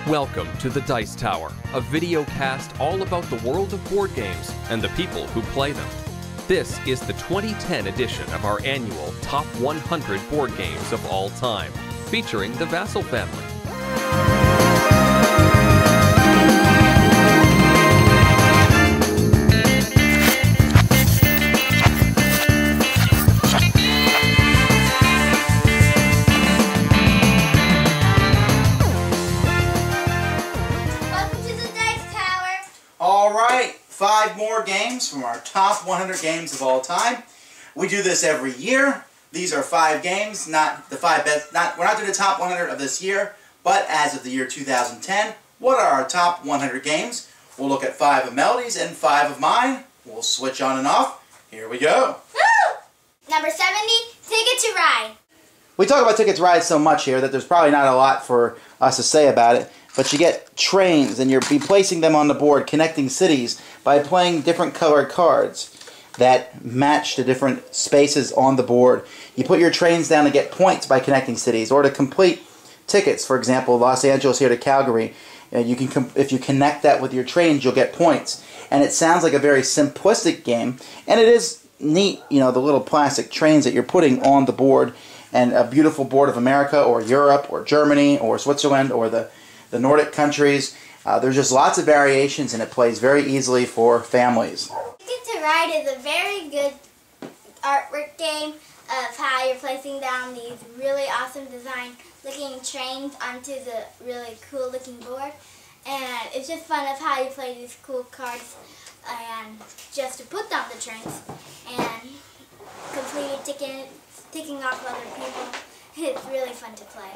Welcome to the Dice Tower, a video cast all about the world of board games and the people who play them. This is the 2010 edition of our annual Top 100 Board Games of All Time, featuring the Vasel family. Alright, 5 more games from our top 100 games of all time. We do this every year. These are 5 games, not the 5 best. We're not doing the top 100 of this year, but as of the year 2010, what are our top 100 games? We'll look at 5 of Melody's and 5 of mine. We'll switch on and off. Here we go. Woo! Number 70, Ticket to Ride. We talk about Ticket to Ride so much here that there's probably not a lot for us to say about it. But you get trains, and you'll be placing them on the board, connecting cities, by playing different colored cards that match the different spaces on the board. You put your trains down to get points by connecting cities, or to complete tickets. For example, Los Angeles here to Calgary. If you connect that with your trains, you'll get points. And it sounds like a very simplistic game, and it is neat, you know, the little plastic trains that you're putting on the board, and a beautiful board of America, or Europe, or Germany, or Switzerland, or the Nordic countries. There's just lots of variations, and it plays very easily for families. Ticket to Ride is a very good artwork game of how you're placing down these really awesome design looking trains onto the really cool looking board. And it's just fun of how you play these cool cards and just to put down the trains and complete ticking off other people. It's really fun to play.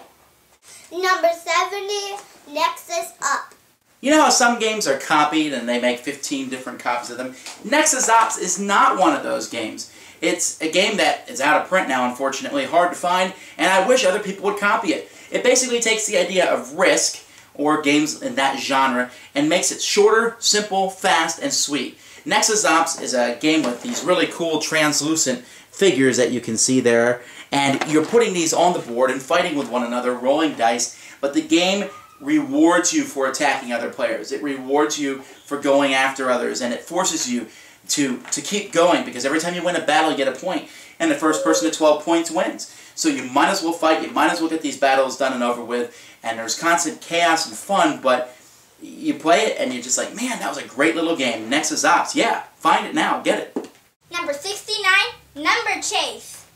Number 70, Nexus Up. You know how some games are copied and they make 15 different copies of them? Nexus Ops is not one of those games. It's a game that is out of print now, unfortunately, hard to find, and I wish other people would copy it. It basically takes the idea of Risk, or games in that genre, and makes it shorter, simple, fast, and sweet. Nexus Ops is a game with these really cool translucent figures that you can see there, and you're putting these on the board and fighting with one another, rolling dice, but the game rewards you for attacking other players. It rewards you for going after others, and it forces you to keep going, because every time you win a battle you get a point, and the first person to 12 points wins. So you might as well fight, you might as well get these battles done and over with, and there's constant chaos and fun, but you play it and you're just like, man, that was a great little game. Nexus Ops, yeah, find it now, get it. Number 69, Number Chase.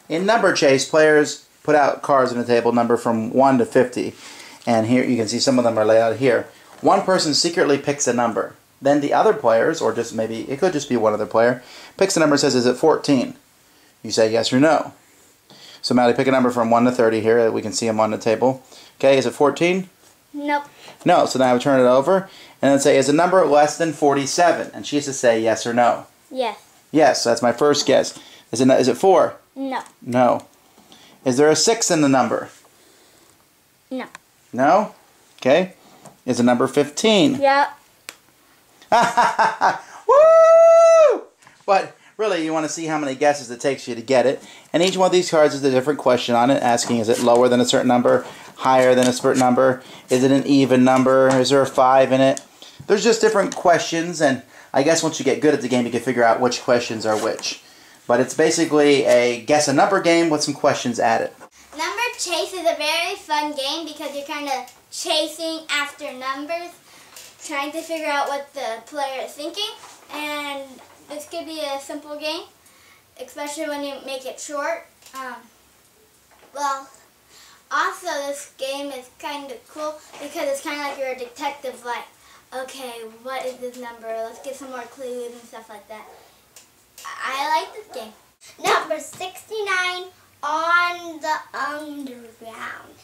In Number Chase, players put out cards on the table, number from 1 to 50. And here you can see some of them are laid out here. One person secretly picks a number. Then the other players, or just maybe, it could just be one other player, picks a number and says, is it 14? You say yes or no. So Maddie, pick a number from 1 to 30 here. We can see them on the table. Okay, is it 14? Nope. No, so now I would turn it over and then say, is a number less than 47? And she has to say yes or no. Yes. Yes, that's my first guess. Is it 4? No. No. Is there a 6 in the number? No. No? Okay. Is it number 15? Yep. Woo! But really, you want to see how many guesses it takes you to get it. And each one of these cards is a different question on it, asking, is it lower than a certain number, higher than a certain number? Is it an even number? Is there a 5 in it? There's just different questions, and I guess once you get good at the game, you can figure out which questions are which. But it's basically a guess a number game with some questions added. Number Chase is a very fun game because you're kind of chasing after numbers, trying to figure out what the player is thinking. And this could be a simple game, especially when you make it short. Well, also this game is kind of cool because it's kind of like you're a detective, like, okay, what is this number? Let's get some more clues and stuff like that. I like this game. Number 69, On the Underground.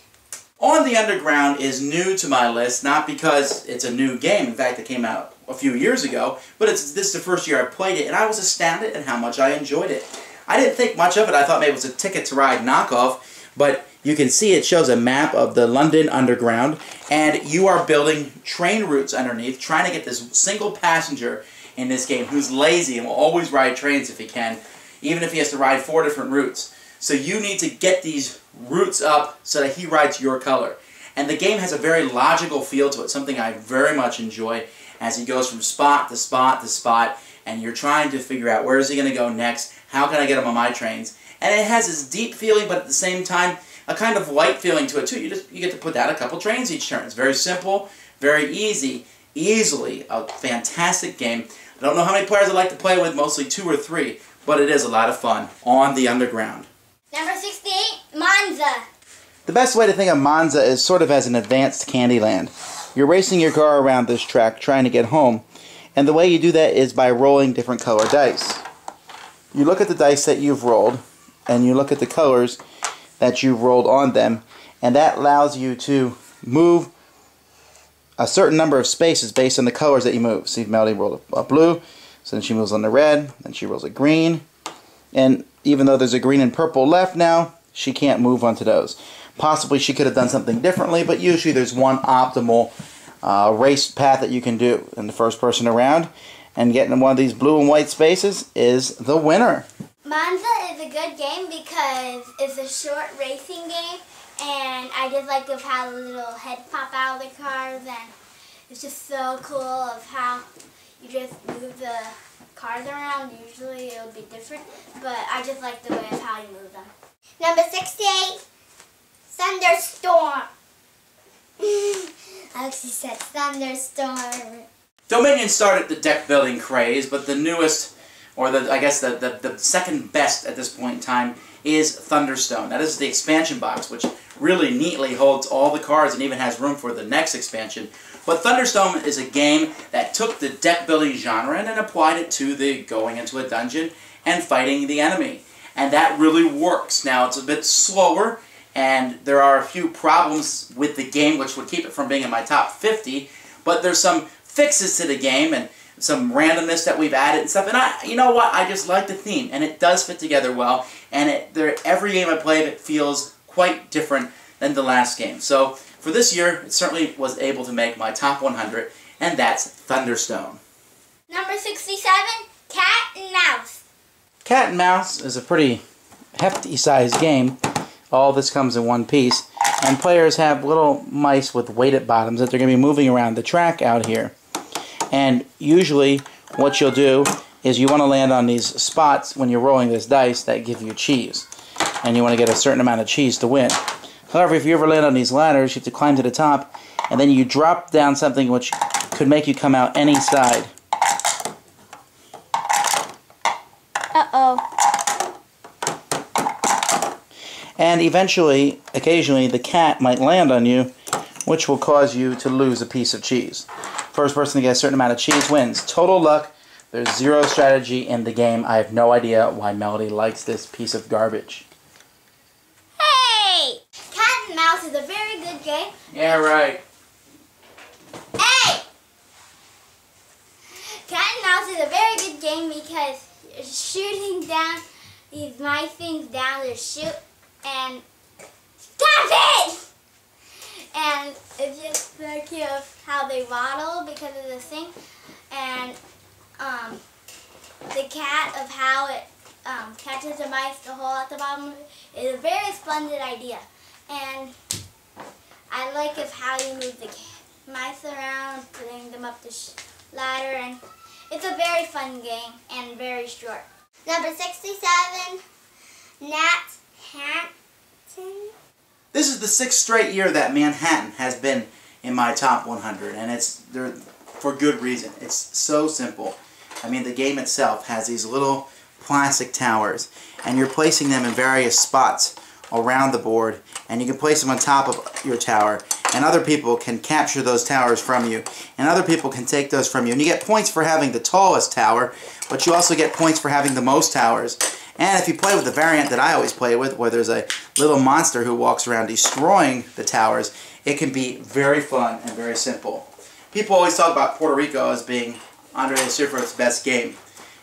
On the Underground is new to my list, not because it's a new game. In fact, it came out a few years ago, but this is the first year I played it, and I was astounded at how much I enjoyed it. I didn't think much of it. I thought maybe it was a Ticket to Ride knockoff, but you can see it shows a map of the London Underground, and you are building train routes underneath, trying to get this single passenger in this game who's lazy and will always ride trains if he can, even if he has to ride 4 different routes. So you need to get these routes up so that he rides your color. And the game has a very logical feel to it, something I very much enjoy as he goes from spot to spot to spot, and you're trying to figure out where is he going to go next, how can I get him on my trains. And it has this deep feeling, but at the same time, a kind of light feeling to it too. You get to put down a couple trains each turn. It's very simple, very easy, easily a fantastic game. I don't know how many players I like to play with, mostly 2 or 3, but it is a lot of fun on the underground. Number 68, Monza. The best way to think of Monza is sort of as an advanced Candyland. You're racing your car around this track trying to get home, and the way you do that is by rolling different color dice. You look at the dice that you've rolled, and you look at the colors that you've rolled on them, and that allows you to move a certain number of spaces based on the colors that you move. See, Melody rolled a blue, so then she moves on the red, then she rolls a green, and even though there's a green and purple left now, she can't move onto those. Possibly she could have done something differently, but usually there's one optimal race path that you can do. And the first person around and getting in one of these blue and white spaces is the winner. Monza is a good game because it's a short racing game, and I just like of how the little heads pop out of the cars, and it's just so cool of how you just move the cars around. Usually it would be different, but I just like the way of how you move them. Number 68, Thunderstorm. I actually said Thunderstorm. Dominion started the deck building craze, but the newest, or I guess the second best at this point in time, is Thunderstone. That is the expansion box, which really neatly holds all the cards and even has room for the next expansion. But Thunderstone is a game that took the deck building genre and then applied it to the going into a dungeon and fighting the enemy. And that really works. Now, it's a bit slower, and there are a few problems with the game which would keep it from being in my top 50, but there's some fixes to the game and some randomness that we've added and stuff, and you know what, I just like the theme, and it does fit together well, and every game I play, it feels quite different than the last game. So for this year, it certainly was able to make my top 100, and that's Thunderstone. Number 67, Cat and Mouse. Cat and Mouse is a pretty hefty sized game. All this comes in one piece, and players have little mice with weighted bottoms that they're going to be moving around the track out here. And usually what you'll do is you want to land on these spots when you're rolling this dice that give you cheese. And you want to get a certain amount of cheese to win. However, if you ever land on these ladders, you have to climb to the top, and then you drop down something which could make you come out any side. Uh-oh. And eventually, occasionally, the cat might land on you, which will cause you to lose a piece of cheese. First person to get a certain amount of cheese wins. Total luck. There's zero strategy in the game. I have no idea why Melody likes this piece of garbage. Hey! Cat and Mouse is a very good game. Yeah, right. Hey! Cat and Mouse is a very good game because you're shooting down these mice things down to shoot, and stop it! And it's just very cute of how they waddle because of this thing, and the cat of how it catches the mice, the hole at the bottom is a very splendid idea. And I like of how you move the mice around, putting them up the ladder, and it's a very fun game and very short. Number 67, Nat Hampton. This is the 6th straight year that Manhattan has been in my top 100, and it's for good reason. It's so simple. I mean, the game itself has these little plastic towers, and you're placing them in various spots around the board, and you can place them on top of your tower, and other people can capture those towers from you, and other people can take those from you, and you get points for having the tallest tower, but you also get points for having the most towers. And if you play with the variant that I always play with, where there's a little monster who walks around destroying the towers, it can be very fun and very simple. People always talk about Puerto Rico as being Andre Cifer's best game,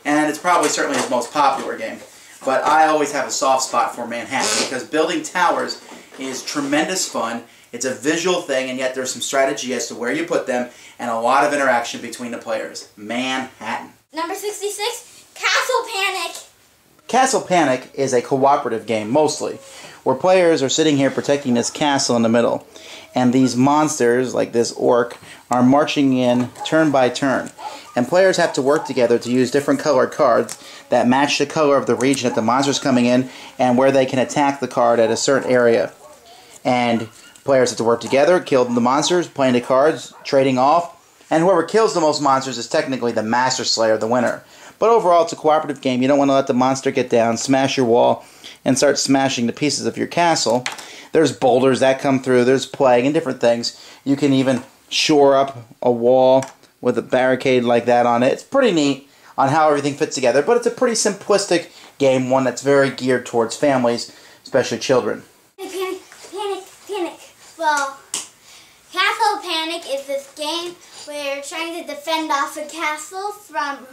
and it's probably certainly his most popular game. But I always have a soft spot for Manhattan because building towers is tremendous fun. It's a visual thing, and yet there's some strategy as to where you put them and a lot of interaction between the players. Manhattan. Number 66, Castle Panic. Castle Panic is a cooperative game, mostly, where players are sitting here protecting this castle in the middle. And these monsters, like this orc, are marching in turn by turn. And players have to work together to use different colored cards that match the color of the region that the monster's coming in and where they can attack the card at a certain area. And players have to work together, kill the monsters, playing the cards, trading off, and whoever kills the most monsters is technically the Master Slayer, the winner. But overall, it's a cooperative game. You don't want to let the monster get down, smash your wall, and start smashing the pieces of your castle. There's boulders that come through, there's plague and different things. You can even shore up a wall with a barricade like that on it. It's pretty neat on how everything fits together, but it's a pretty simplistic game, one that's very geared towards families, especially children. Panic, panic, panic. Well, Castle Panic is this game where you're trying to defend off a castle from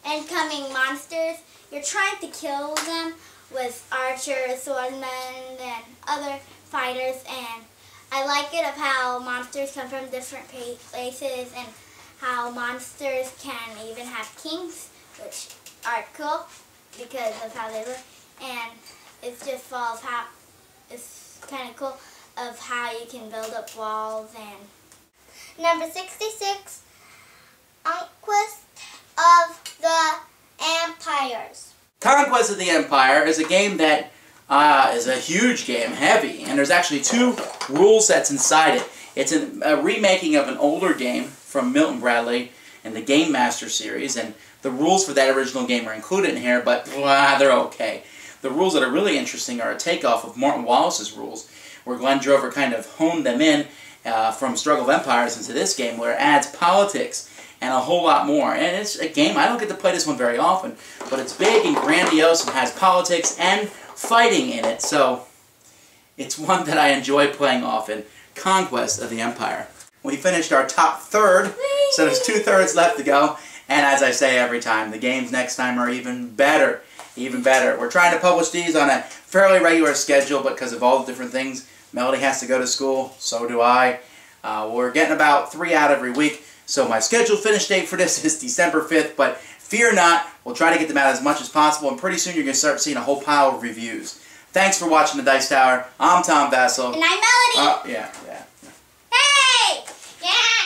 incoming monsters. You're trying to kill them with archers, swordsmen, and other fighters, and I like it of how monsters come from different places and how monsters can even have kings, which are cool because of how they look, and it's just full of how it's kind of cool of how you can build up walls. And number 66, Conquest of the Empires. Conquest of the Empire is a game that is a huge game, heavy, and there's actually 2 rule sets inside it. It's a remaking of an older game from Milton Bradley and the Game Master series, and the rules for that original game are included in here, but they're okay. The rules that are really interesting are a takeoff of Martin Wallace's rules, where Glenn Drover kind of honed them in from Struggle of Empires into this game, where it adds politics and a whole lot more. And it's a game, I don't get to play this one very often, but it's big and grandiose and has politics and fighting in it, so it's one that I enjoy playing often. Conquest of the Empire. We finished our top third, so there's 2/3 left to go, and as I say every time, the games next time are even better. Even better. We're trying to publish these on a fairly regular schedule, but because of all the different things, Melody has to go to school, so do I. We're getting about 3 out every week, so my scheduled finish date for this is December 5th, but fear not, we'll try to get them out as much as possible, and pretty soon you're going to start seeing a whole pile of reviews. Thanks for watching The Dice Tower. I'm Tom Vasel. And I'm Melody. Yeah. Hey! Yeah!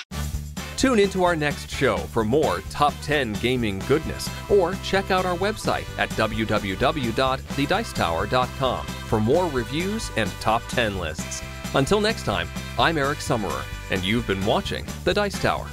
Tune into our next show for more Top 10 gaming goodness, or check out our website at www.thedicetower.com for more reviews and Top 10 lists. Until next time, I'm Eric Summerer, and you've been watching The Dice Tower.